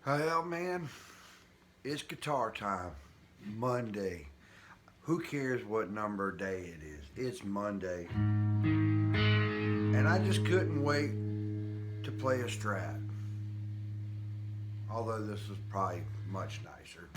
Well, man, it's guitar time. Monday. Who cares what number day it is? It's Monday. And I just couldn't wait to play a Strat. Although this is probably much nicer.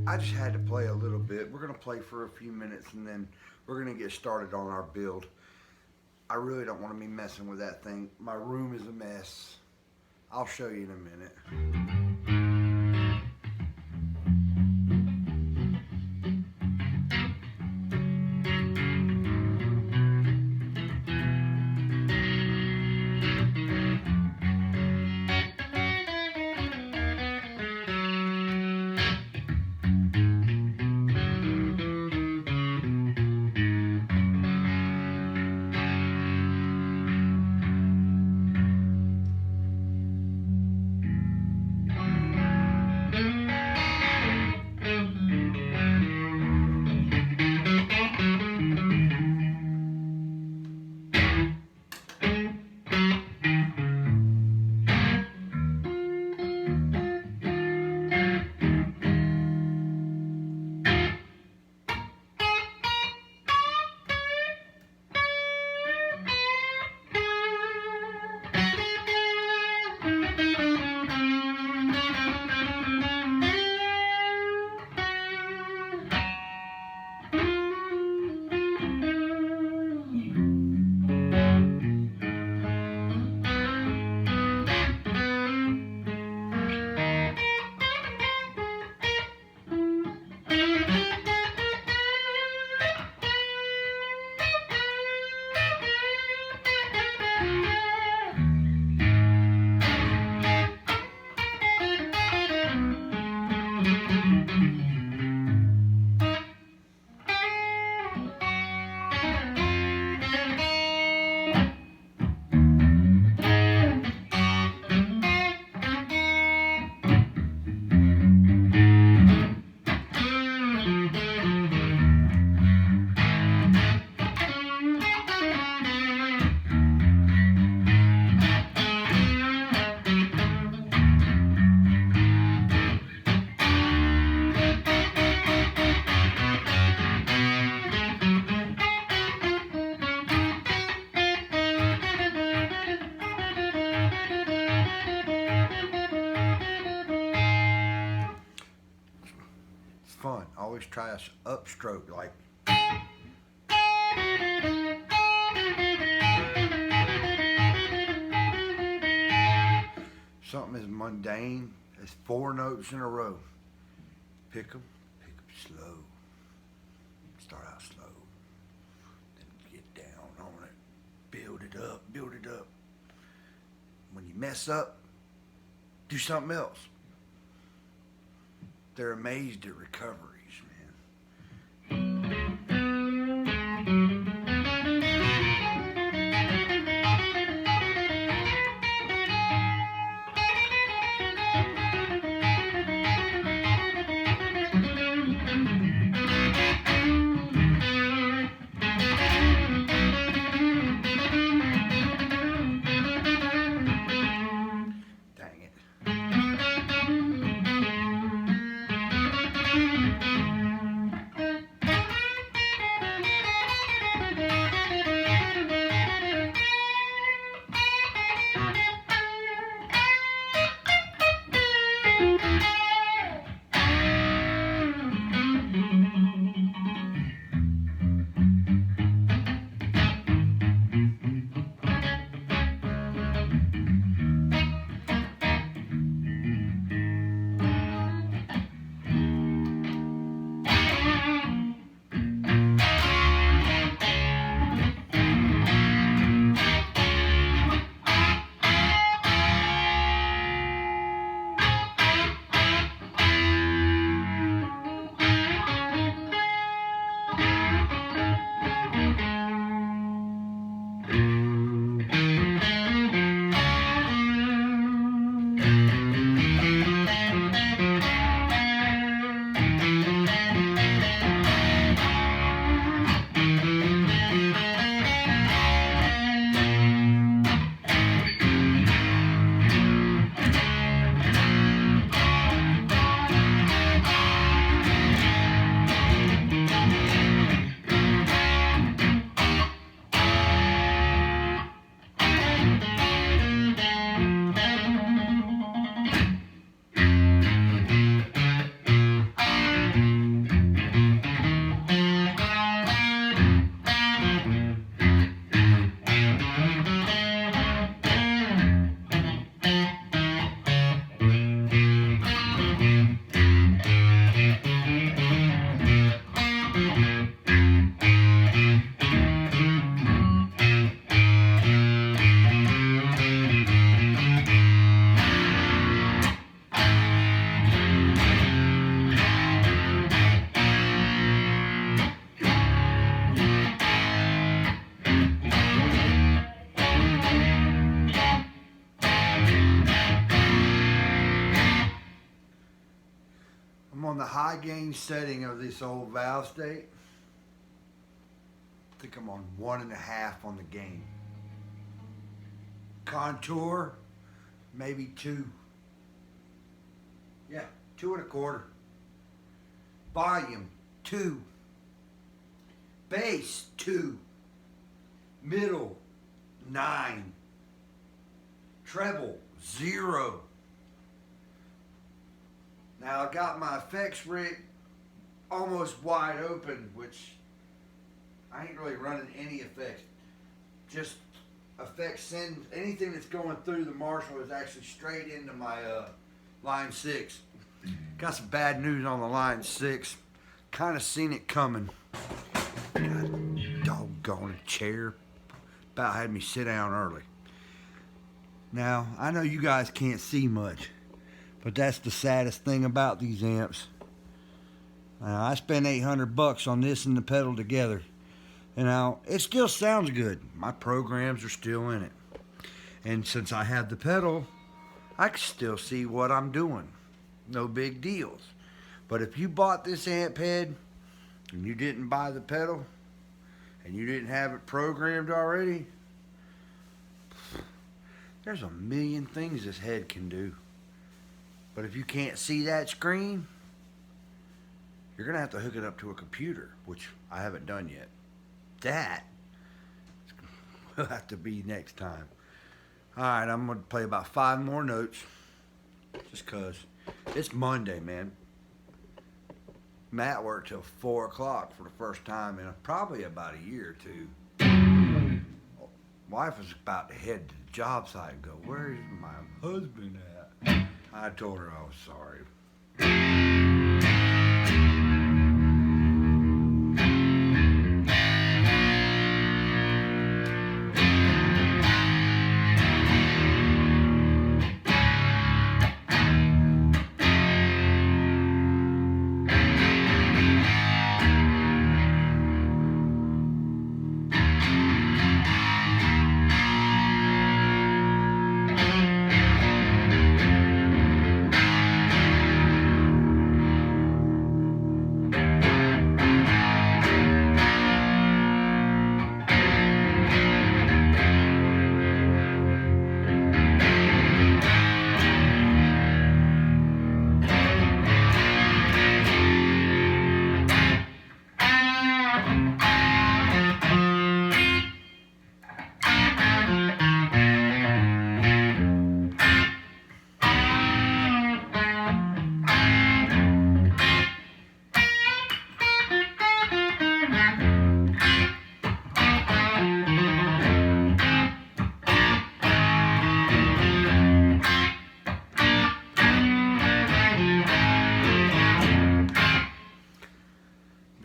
I just had to play a little bit. We're going to play for a few minutes and then we're going to get started on our build. I really don't want to be messing with that thing. My room is a mess. I'll show you in a minute. Fun. Always try a upstroke like. Something as mundane as 4 notes in a row. Pick them slow. Start out slow. Then get down on it. Build it up. When you mess up, do something else. They're amazed at recoveries, man. Dang it. on the high gain setting of this old valve state. I think I'm on 1.5 on the gain. Contour, maybe 2. Yeah, 2.25. Volume, 2. Bass, 2. Middle, 9. Treble, 0. Now I got my effects rig almost wide open, which I ain't really running any effects. Just effects send anything that's going through the Marshall is actually straight into my line 6. Got some bad news on the line 6. Kind of seen it coming. God, doggone chair. About had me sit down early. Now, I know you guys can't see much, but that's the saddest thing about these amps. Now, I spent $800 on this and the pedal together. And now, it still sounds good. My programs are still in it. And since I have the pedal, I can still see what I'm doing. No big deals. But if you bought this amp head and you didn't buy the pedal and you didn't have it programmed already, there's a million things this head can do. But if you can't see that screen, you're going to have to hook it up to a computer, which I haven't done yet. That will have to be next time. Alright, I'm going to play about 5 more notes. Just because it's Monday, man. Matt worked till 4 o'clock for the first time in probably about a year or 2. Wife was about to head to the job site and go, "Where's my husband at?" I told her I was sorry.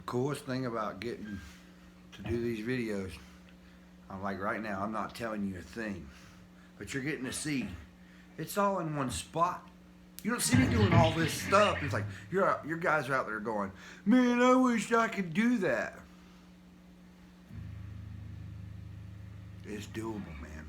Coolest thing about getting to do these videos, I'm like right now, I'm not telling you a thing, but you're getting to see it's all in one spot. You don't see me doing all this stuff. It's like your guys are out there going, "Man, I wish I could do that." It's doable, man.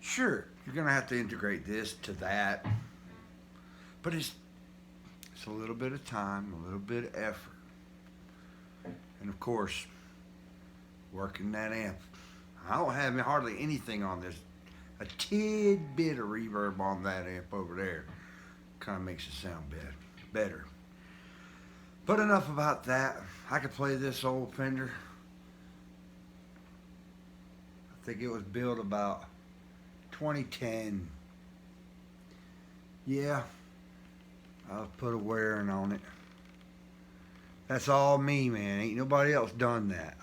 Sure, you're gonna have to integrate this to that, but it's a little bit of time, a little bit of effort, and of course, working that amp. I don't have hardly anything on this. A tidbit of reverb on that amp over there kind of makes it sound better. But enough about that. I could play this old Fender. I think it was built about 2010. Yeah, I'll put a wearing on it. That's all me, man. Ain't nobody else done that.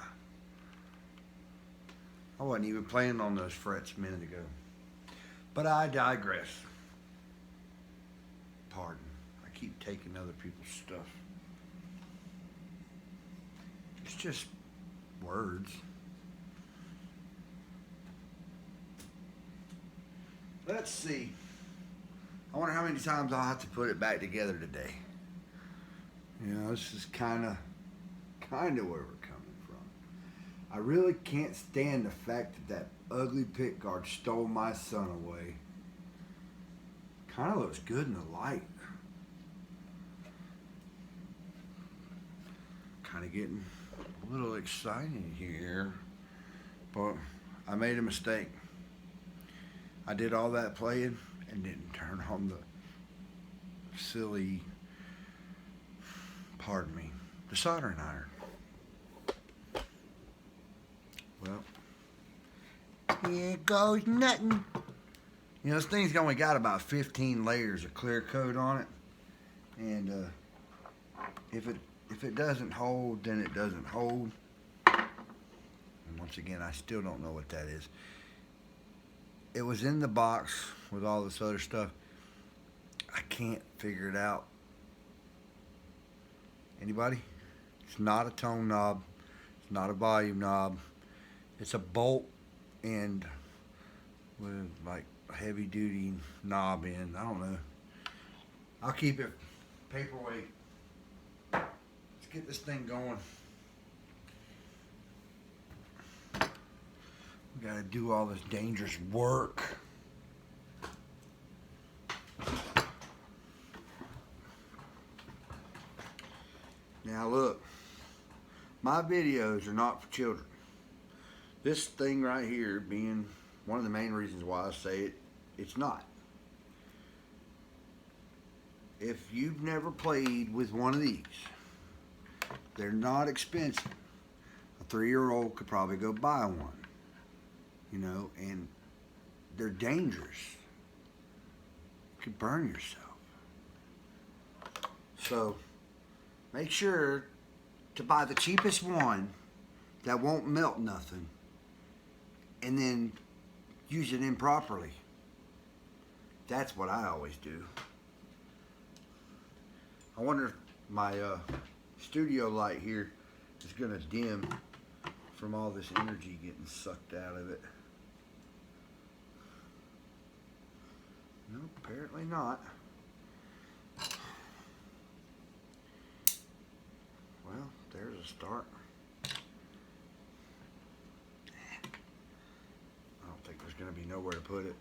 I wasn't even playing on those frets a minute ago. But I digress. Pardon. I keep taking other people's stuff. It's just words. Let's see. I wonder how many times I'll have to put it back together today. You know, this is kind of where we're coming from. I really can't stand the fact that ugly pickguard stole my son away. Kind of looks good in the light. Kind of getting a little excited here, but I made a mistake. I did all that playing and didn't turn on the silly, pardon me, the soldering iron. Well, here goes nothing. You know, this thing's only got about 15 layers of clear coat on it, and if it doesn't hold, then it doesn't hold. And once again, I still don't know what that is. It was in the box with all this other stuff. I can't figure it out. Anybody? It's not a tone knob. It's not a volume knob. It's a bolt end with like a heavy duty knob in. I don't know. I'll keep it paperweight. Let's get this thing going. We gotta do all this dangerous work. Now look, my videos are not for children. This thing right here being one of the main reasons why I say it, it's not. If you've never played with one of these, they're not expensive. A 3-year-old could probably go buy one, you know, and they're dangerous. You could burn yourself. So make sure to buy the cheapest one that won't melt nothing and then use it improperly. That's what I always do. I wonder if my studio light here is going to dim from all this energy getting sucked out of it. No, apparently not. Well, there's a start. I don't think there's going to be nowhere to put it.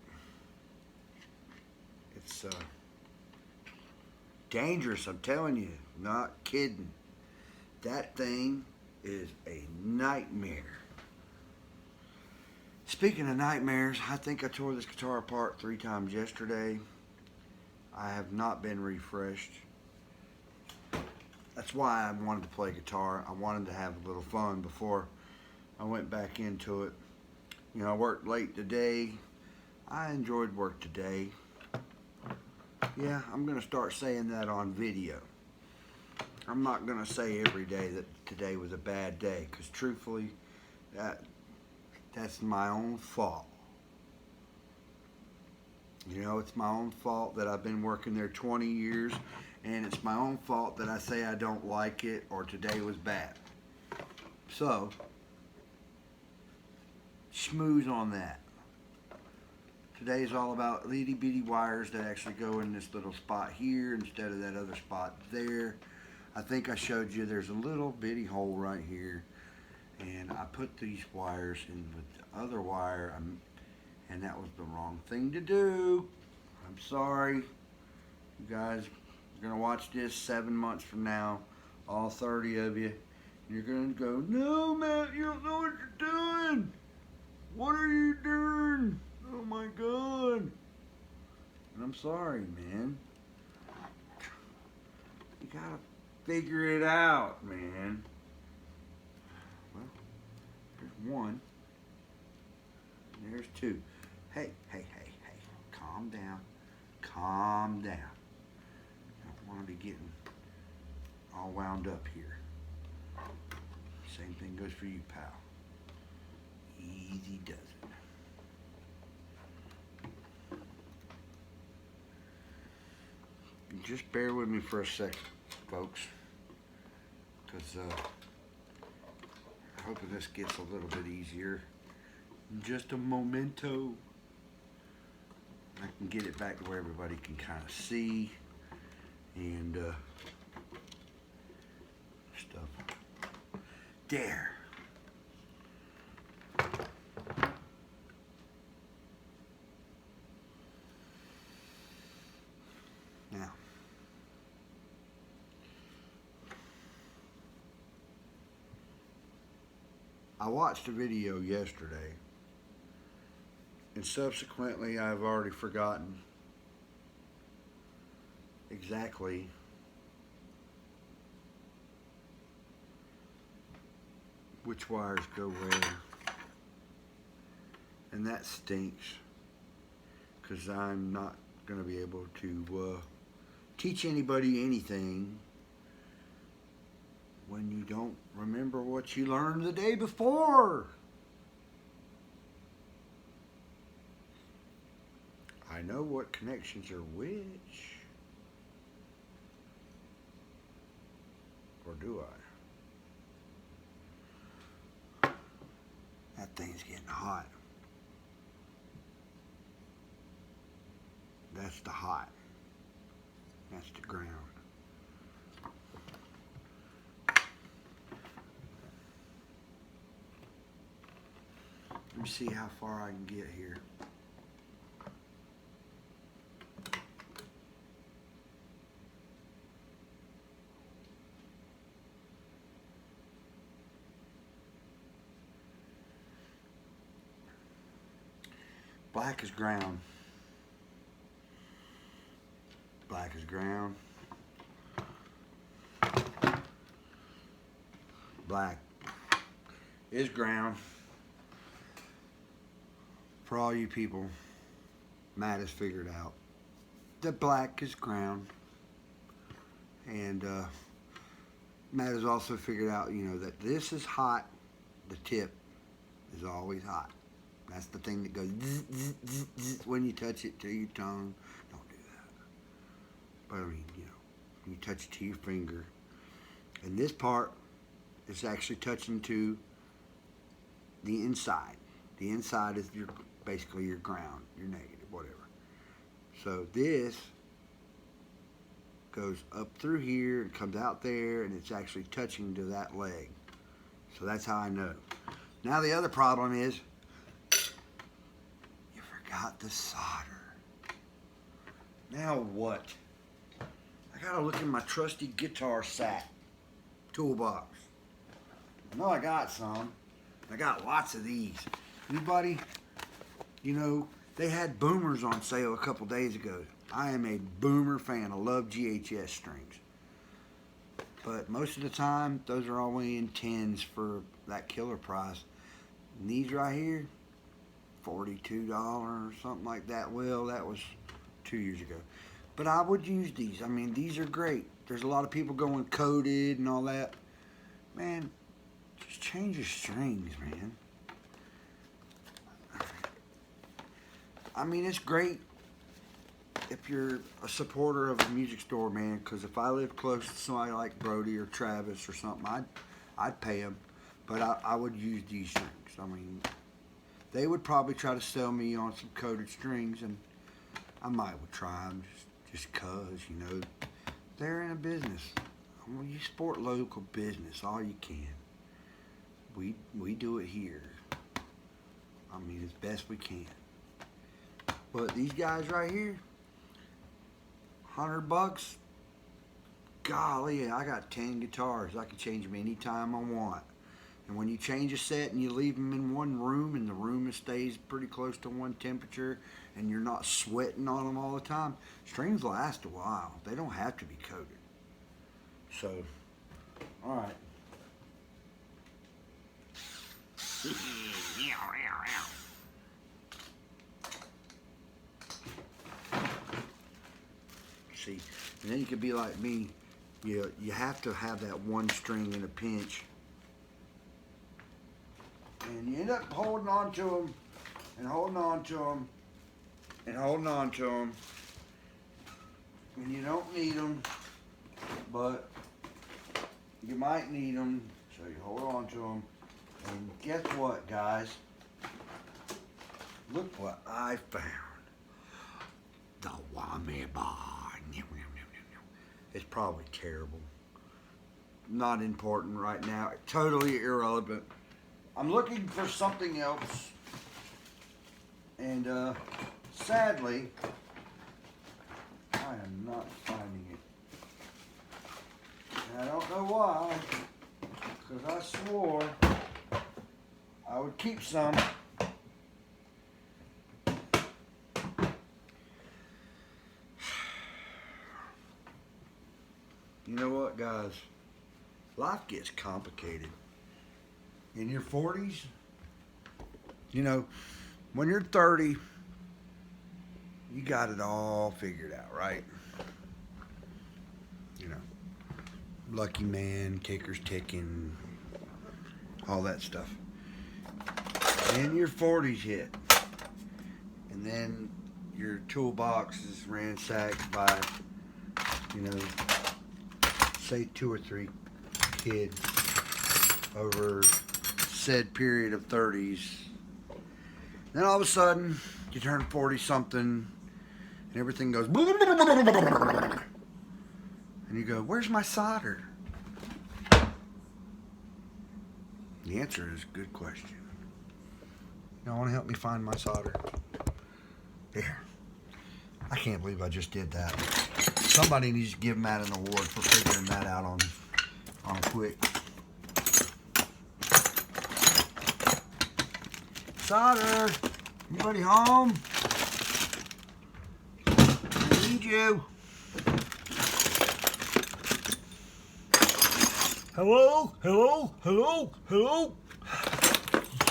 It's dangerous, I'm telling you. Not kidding. That thing is a nightmare. Speaking of nightmares, I think I tore this guitar apart 3 times yesterday. I have not been refreshed. That's why I wanted to play guitar. I wanted to have a little fun before I went back into it. You know, I worked late today. I enjoyed work today. Yeah, I'm going to start saying that on video. I'm not going to say every day that today was a bad day, because truthfully, that's my own fault. You know, it's my own fault that I've been working there 20 years, and it's my own fault that I say I don't like it or today was bad. So, schmooze on that. Today is all about itty bitty wires that actually go in this little spot here instead of that other spot there. I think I showed you there's a little bitty hole right here, and I put these wires in with the other wire, and that was the wrong thing to do. I'm sorry. You guys are gonna watch this 7 months from now, all 30 of you. You're gonna go, no, Matt, you don't know what you're doing. What are you doing? Oh my God. And I'm sorry, man. You gotta figure it out, man. Well, there's one. And there's 2. Hey, hey, hey, hey. Calm down. Calm down. I don't want to be getting all wound up here. Same thing goes for you, pal. Easy does it. Just bear with me for a second, folks, because I'm hoping this gets a little bit easier. Just a momento. I can get it back to where everybody can kind of see, and there. Now, I watched a video yesterday, and subsequently I've already forgotten exactly which wires go where, and that stinks, because I'm not going to be able to teach anybody anything when you don't remember what you learned the day before. I know what connections are which. Or do I? That thing's getting hot. That's the hot. That's the ground. Let me see how far I can get here. Black is ground. Black is ground. Black is ground. For all you people, Matt has figured out that black is ground. And Matt has also figured out, you know, that this is hot. The tip is always hot. That's the thing that goes zzz, zzz, zzz, zzz, when you touch it to your tongue. Don't do that. But I mean, you know, you touch it to your finger. And this part is actually touching to the inside. The inside is your basically your ground, your negative, whatever. So this goes up through here and comes out there, and it's actually touching to that leg. So that's how I know. Now the other problem is you forgot the solder. Now what? I gotta look in my trusty guitar sack toolbox. I know I got some. I got lots of these. Anybody, you know, they had boomers on sale a couple days ago. I am a boomer fan. I love GHS strings. But most of the time, those are only in 10s for that killer price. And these right here, $42 or something like that. Well, that was 2 years ago. But I would use these. I mean, these are great. There's a lot of people going coated and all that. Man, just change your strings, man. I mean, it's great if you're a supporter of a music store, man, because if I lived close to somebody like Brody or Travis or something, I'd pay them. But I would use these strings. I mean, they would probably try to sell me on some coated strings, and I might would try them just cause, you know, they're in a business. Well, you support local business all you can. We do it here. I mean, as best we can. But these guys right here, $100. Golly, I got 10 guitars. I can change them anytime I want. And when you change a set and you leave them in one room and the room stays pretty close to one temperature and you're not sweating on them all the time, strings last a while. They don't have to be coated. So, all right. See, and then you could be like me. You have to have that one string in a pinch. And you end up holding on to them, and holding on to them, and holding on to them. And you don't need them, but you might need them, so you hold on to them. And guess what, guys? Look what I found. The Whammy Bar. It's probably terrible. not important right now. Totally irrelevant. I'm looking for something else. And sadly, I am not finding it. And I don't know why. Because I swore I would keep some. You know what, guys? Life gets complicated. In your 40s, you know, when you're 30, you got it all figured out, right? You know, lucky man, kicker's ticking, all that stuff. Then your 40s hit, and then your toolbox is ransacked by, you know, say 2 or 3 kids over said period of 30s. Then all of a sudden, you turn 40 something, and everything goes, and you go, where's my solder? The answer is good question. Y'all want to help me find my solder? Here. I can't believe I just did that. Somebody needs to give Matt an award for figuring that out on quick. Solder, anybody home? I need you. Hello? Hello? Hello? Hello?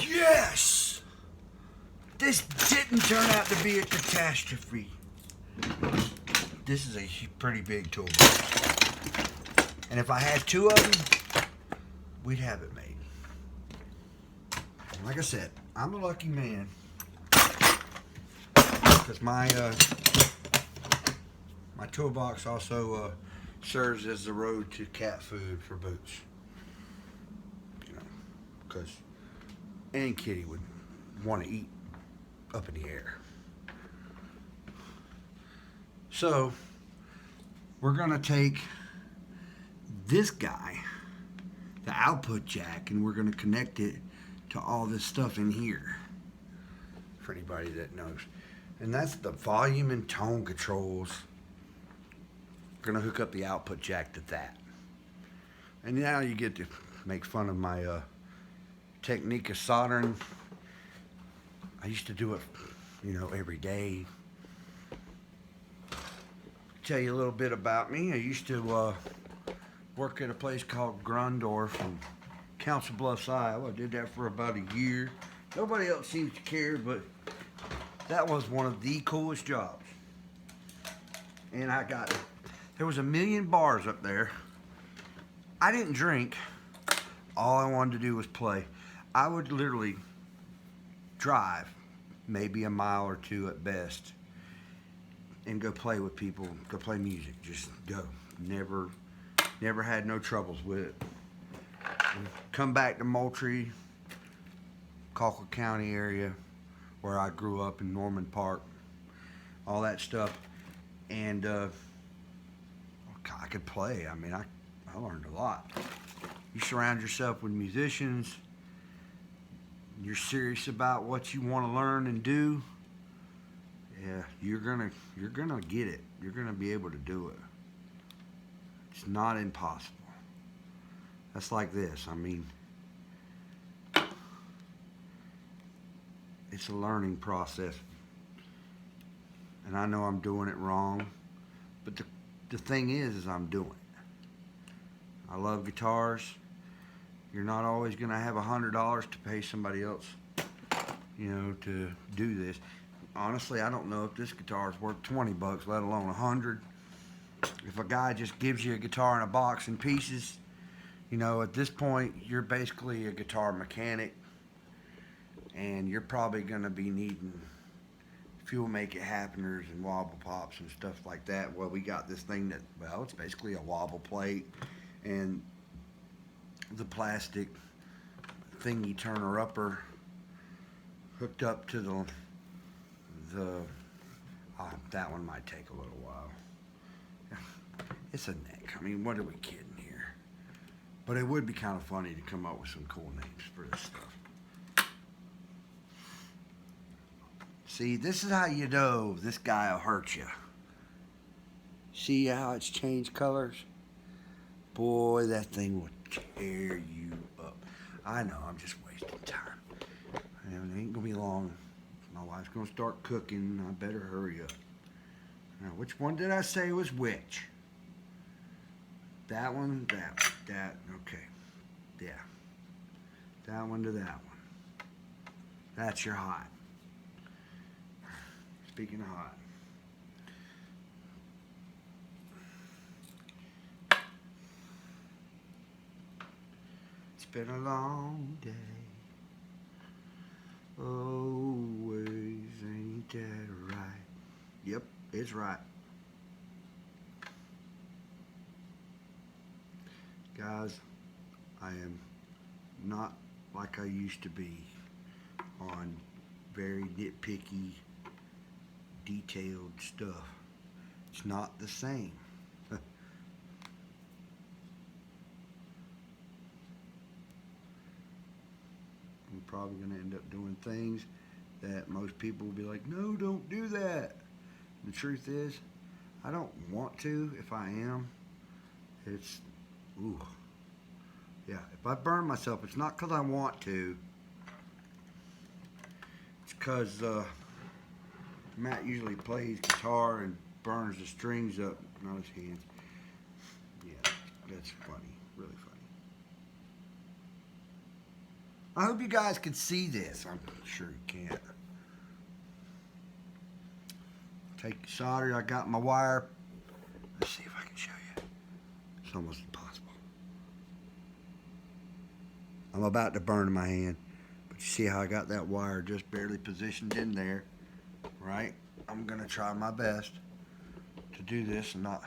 Yes! This didn't turn out to be a catastrophe. This is a pretty big toolbox. And if I had 2 of them, we'd have it made. And like I said, I'm a lucky man. Because my toolbox also serves as the road to cat food for Boots. You know, because any kitty would want to eat up in the air. So, we're going to take this guy, the output jack, and we're going to connect it to all this stuff in here, for anybody that knows. And that's the volume and tone controls. We're going to hook up the output jack to that. And now you get to make fun of my technique of soldering. I used to do it, you know, every day. Tell you a little bit about me. I used to work at a place called Grundorf in Council Bluffs, Iowa. I did that for about a year. Nobody else seems to care, but that was one of the coolest jobs. And there was 1 million bars up there. I didn't drink. All I wanted to do was play. I would literally drive maybe a mile or 2 at best and go play with people, go play music, just go. Never had no troubles with it. And come back to Moultrie, Colquitt County area, where I grew up in Norman Park, all that stuff. And I could play. I mean, I learned a lot. You surround yourself with musicians, you're serious about what you want to learn and do, yeah, you're gonna get it. You're gonna be able to do it. It's not impossible. That's like this. I mean, it's a learning process. And I know I'm doing it wrong, but the thing is I'm doing it. I love guitars. You're not always gonna have $100 to pay somebody else, you know, to do this. Honestly, I don't know if this guitar is worth 20 bucks, let alone 100. If a guy just gives you a guitar in a box in pieces, you know, at this point, you're basically a guitar mechanic, and you're probably gonna be needing fuel make it happeners and wobble pops and stuff like that. Well, we got this thing that, well, it's basically a wobble plate and the plastic thingy turner upper hooked up to the that one might take a little while. It's a neck. I mean, what are we kidding here? But it would be kind of funny to come up with some cool names for this stuff. See, this is how you know this guy will hurt you. See how it's changed colors? Boy, that thing will tear you up. I know, I'm just wasting time. And it ain't gonna be long. My wife's gonna start cooking. I better hurry up. Now, which one did I say was which? That one, that, okay. Yeah. That one to that one. That's your hot. Speaking of hot. It's been a long day. Always ain't that right? Yep, it's right. Guys, I am not like I used to be on very nitpicky, detailed stuff. It's not the same. I'm probably going to end up doing things that most people will be like, no, don't do that. The truth is, I don't want to. If I am, it's, ooh. Yeah, if I burn myself, it's not because I want to. It's because Matt usually plays guitar and burns the strings up, not his hands. Yeah, that's funny, really funny. I hope you guys can see this. I'm sure you can't. Take solder. I got my wire. Let's see if I can show you. It's almost impossible. I'm about to burn my hand, but you see how I got that wire just barely positioned in there, right? I'm gonna try my best to do this and not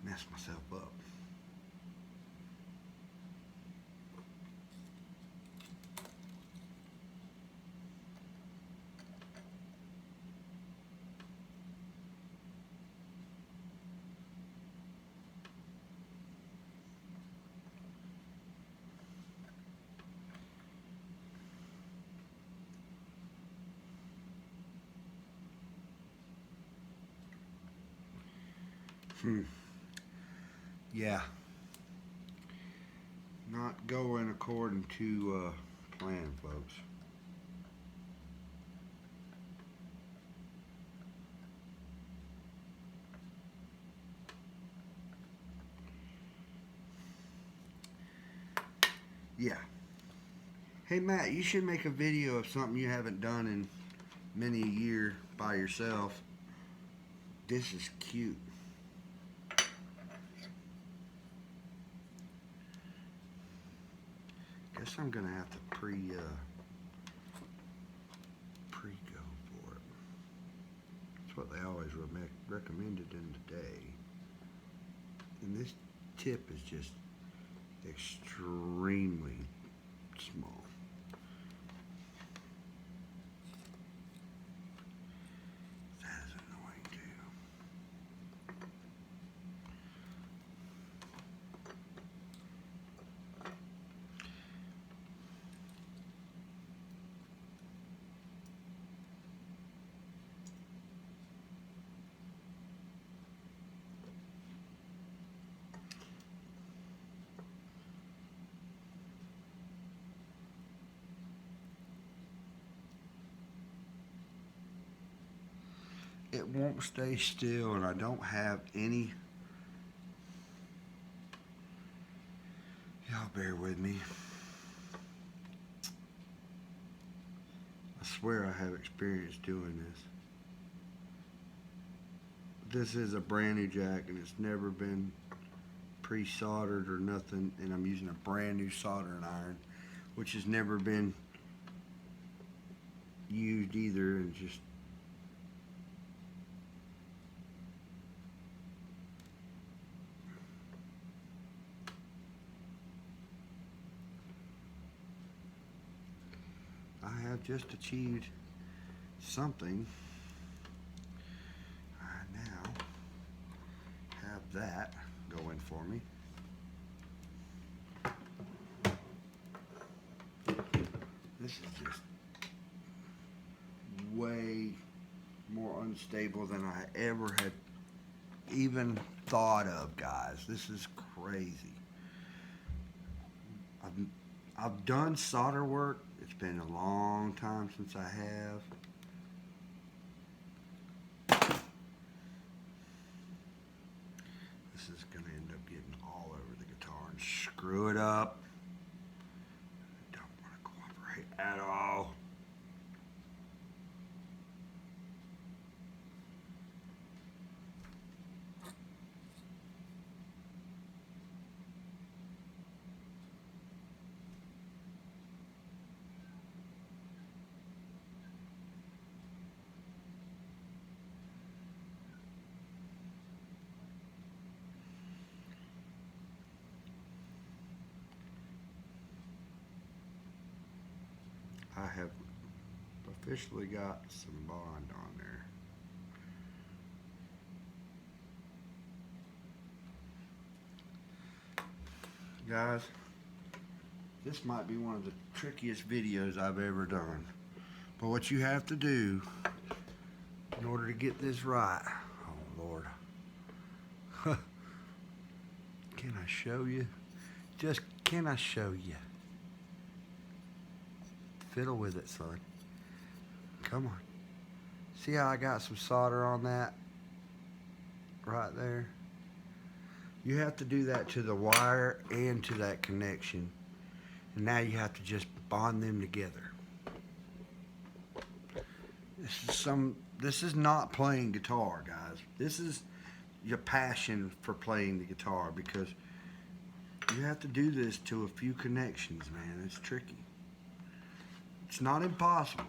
mess myself up. Yeah. Not going according to plan, folks. Yeah. Hey Matt, you should make a video of something you haven't done in many a year by yourself. This is cute. Guess I'm gonna have to pre-go for it. That's what they always recommended in the day. And this tip is just extremely small. That is annoying too. It won't stay still, and I don't have any. Y'all bear with me. I swear I have experience doing this. This is a brand new jack, and it's never been pre-soldered or nothing, and I'm using a brand new soldering iron, which has never been used either, and just I have just achieved something. I now have that going for me. This is just way more unstable than I ever had even thought of, guys. This is crazy. I've done solder work. It's been a long time since I have. This is going to end up getting all over the guitar and screw it up. I don't want to cooperate at all. I have officially got some bond on there. Guys, this might be one of the trickiest videos I've ever done. But what you have to do in order to get this right, oh Lord. Can I show you? Just, can I show you? Fiddle with it, son. Come on. See how I got some solder on that? Right there. You have to do that to the wire and to that connection. And now you have to just bond them together. This is not playing guitar, guys. This is your passion for playing the guitar, because you have to do this to a few connections, man. It's tricky. It's not impossible,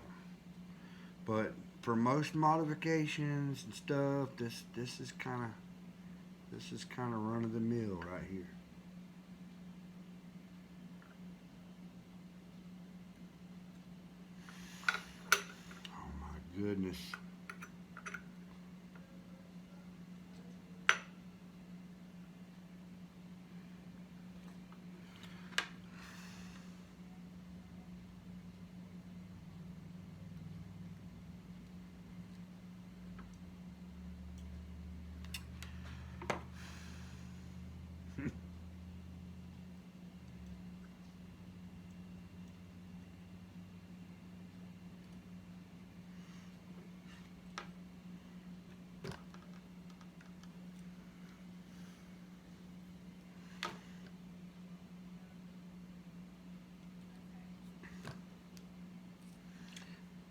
but for most modifications and stuff, this is kind of run of the mill right here. Oh my goodness.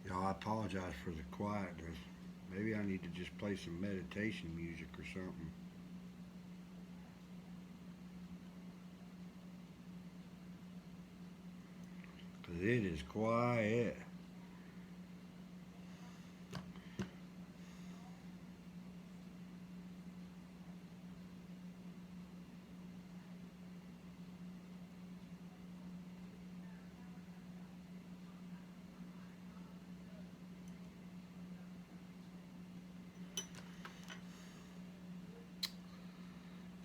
Y'all, I apologize for the quietness. Maybe I need to just play some meditation music or something. Because it is quiet.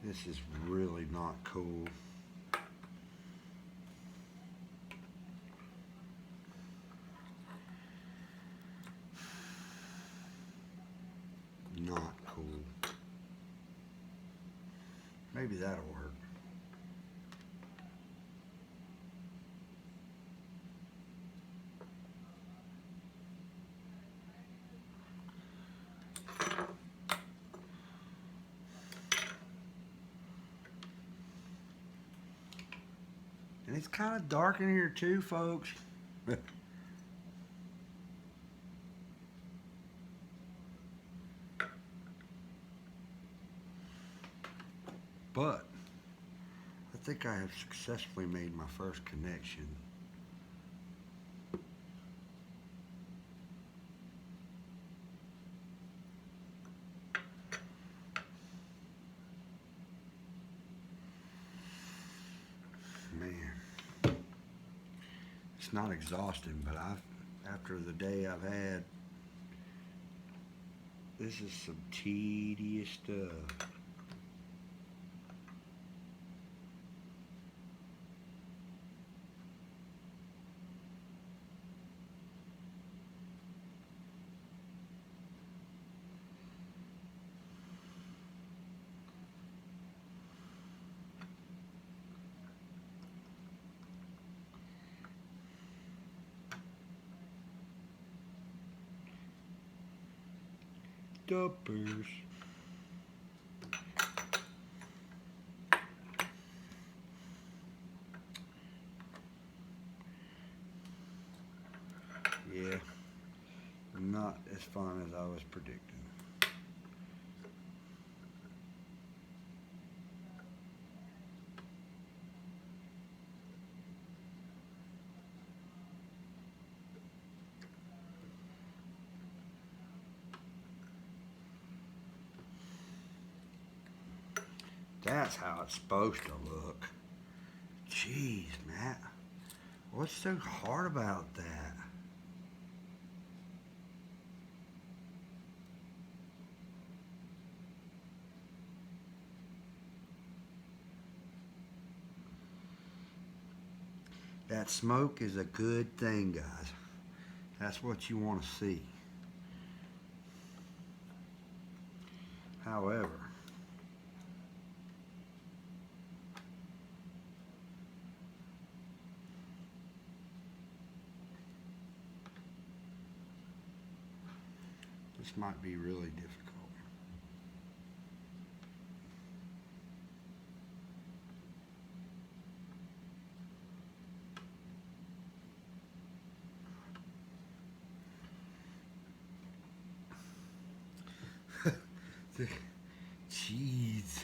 This is really not cool. Not cool. Maybe that'll work. And it's kind of dark in here too, folks. But I think I have successfully made my first connection. Man, it's not exhausting, but after the day I've had, this is some tedious stuff. stoppers. Yeah, not as fun as I was predicting. That's how it's supposed to look. Jeez, Matt. What's so hard about that? That smoke is a good thing, guys. That's what you want to see. However, this might be really difficult. Jeez.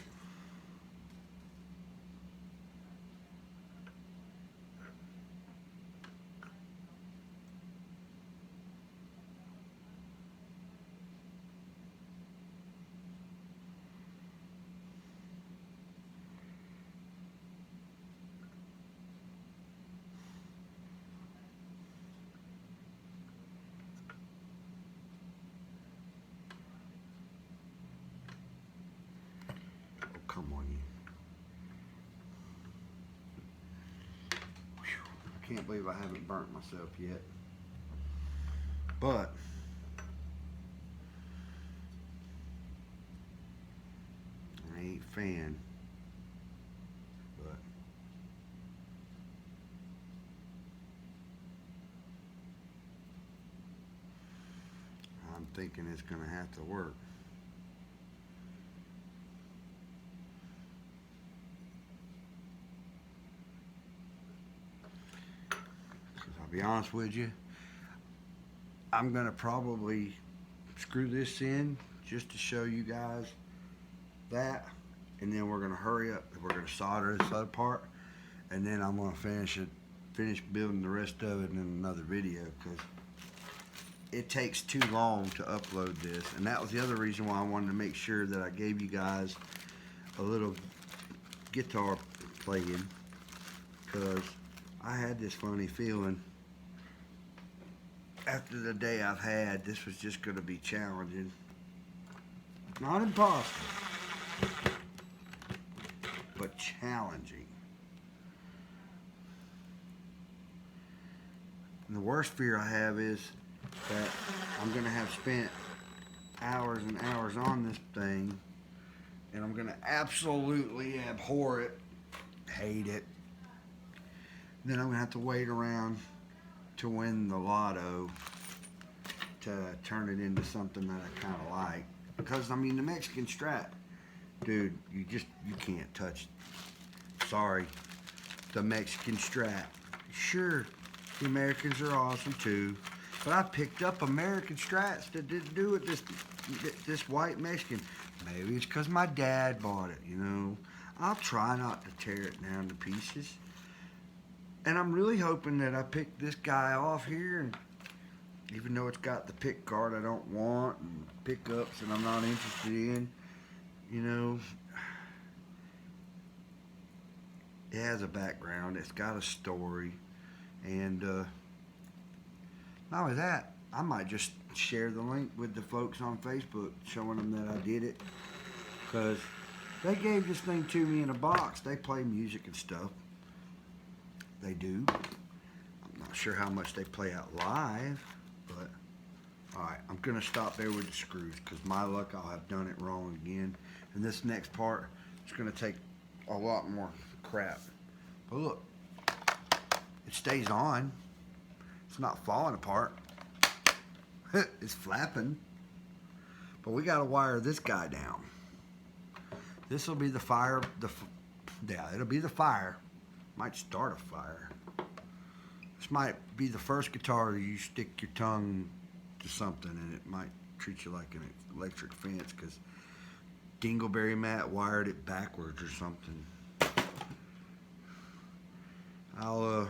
Oh, come on, you. Whew. I can't believe I haven't burnt myself yet. But I ain't a fan. But I'm thinking it's gonna have to work. I'll be honest with you, I'm gonna probably screw this in just to show you guys that, and then we're gonna hurry up. We're gonna solder this other part, and then I'm gonna finish building the rest of it in another video, because it takes too long to upload this. And that was the other reason why I wanted to make sure that I gave you guys a little guitar playing, because I had this funny feeling after the day I've had, this was just going to be challenging. Not impossible, but challenging. And the worst fear I have is that I'm going to have spent hours and hours on this thing, and I'm going to absolutely abhor it, hate it. Then I'm going to have to wait around to win the lotto to turn it into something that I kind of like. Because, I mean, the Mexican Strat, dude, you can't touch it. Sorry, the Mexican Strat. Sure, the Americans are awesome too, but I picked up American Strats that didn't do it this white Mexican. Maybe it's because my dad bought it, you know. I'll try not to tear it down to pieces. And I'm really hoping that I pick this guy off here, and even though it's got the pick guard I don't want and pickups that I'm not interested in, you know, it has a background, it's got a story, and not only that, I might just share the link with the folks on Facebook showing them that I did it, because they gave this thing to me in a box. They play music and stuff. They do. I'm not sure how much they play out live, but alright, I'm going to stop there with the screws, because my luck, I'll have done it wrong again. And this next part is going to take a lot more crap. But look, it stays on. It's not falling apart. It's flapping. But we gotta wire this guy down. This will be the fire. Yeah, it'll be the fire. Might start a fire. This might be the first guitar you stick your tongue to something and it might treat you like an electric fence because Dingleberry Matt wired it backwards or something. I'll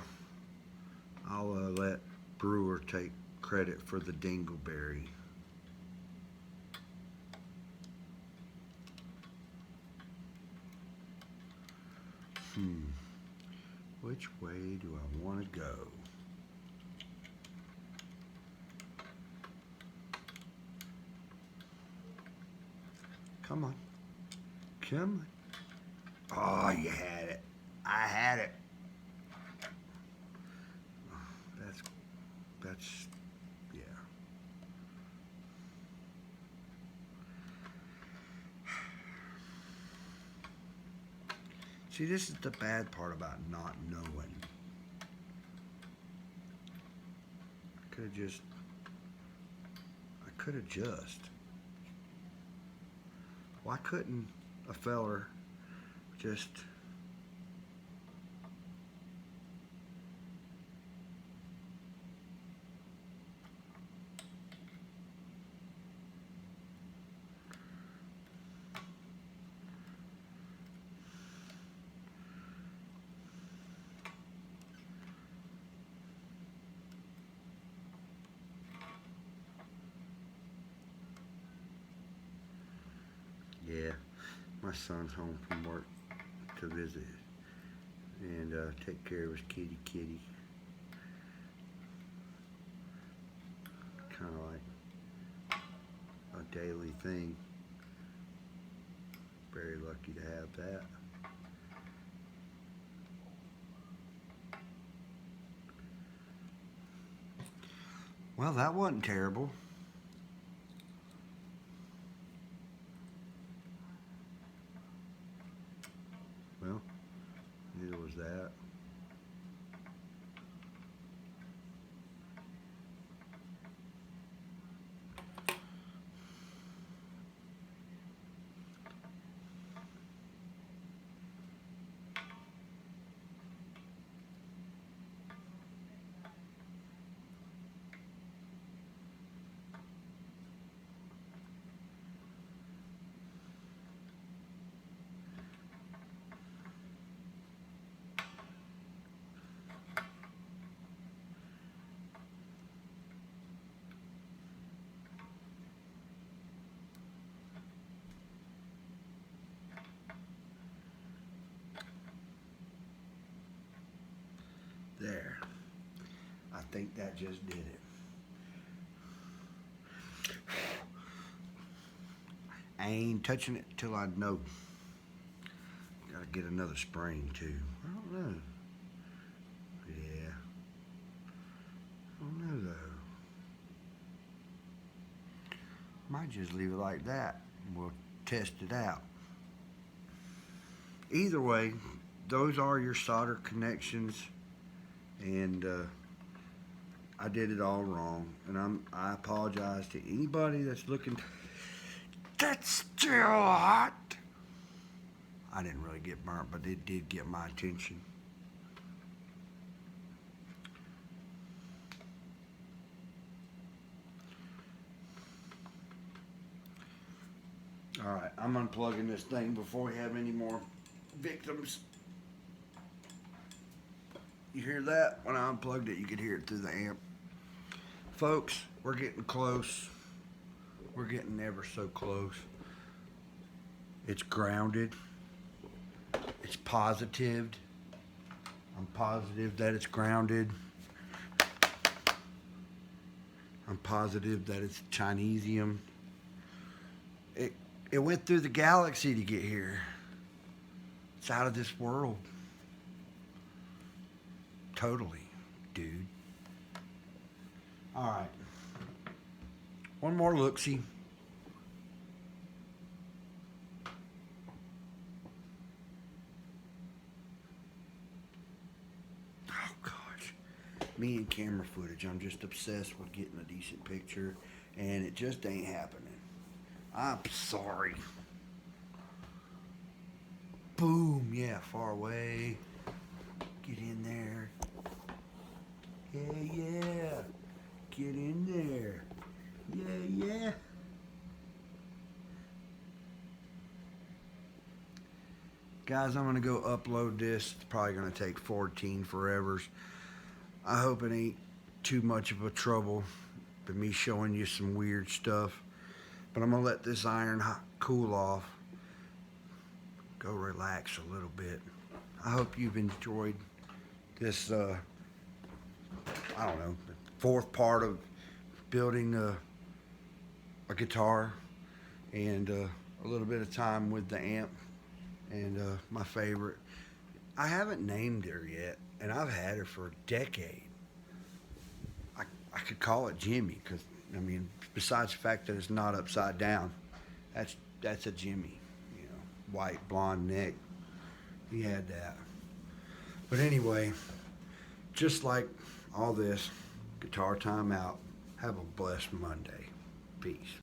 let Brewer take credit for the Dingleberry. Which way do I want to go? Come on. Come on. Oh, you had it. I had it. That's, yeah. See, this is the bad part about not knowing. I could have just. Why couldn't a feller just Yeah, my son's home from work to visit and take care of his kitty. Kind of like a daily thing. Very lucky to have that. Well, that wasn't terrible. Well, neither was that. There. I think that just did it. I ain't touching it till I know. Gotta get another spring too. I don't know. Yeah. I don't know though. Might just leave it like that and we'll test it out. Either way, those are your solder connections, and I did it all wrong, and I apologize to anybody that's looking. That's still hot. I didn't really get burnt, but it did get my attention. All right, I'm unplugging this thing before we have any more victims. You hear that? When I unplugged it, you could hear it through the amp. Folks, we're getting close. We're getting ever so close. It's grounded. It's positived. I'm positive that it's grounded. I'm positive that it's Chinesium. It went through the galaxy to get here. It's out of this world. Totally, dude. All right. One more look-see. Oh, gosh. Me and camera footage. I'm just obsessed with getting a decent picture, and it just ain't happening. I'm sorry. Boom, yeah, far away. Get in there. Yeah, yeah. Get in there. Yeah, yeah. Guys, I'm gonna go upload this. It's probably gonna take 14 forevers. I hope it ain't too much of a trouble, but me showing you some weird stuff. But I'm gonna let this iron cool off. Go relax a little bit. I hope you've enjoyed this, I don't know, the fourth part of building a guitar and a little bit of time with the amp and my favorite. I haven't named her yet, and I've had her for a decade. I could call it Jimmy because, I mean, besides the fact that it's not upside down, that's a Jimmy, you know, white blonde neck. He had that. But anyway, just like all this, guitar time out. Have a blessed Monday. Peace.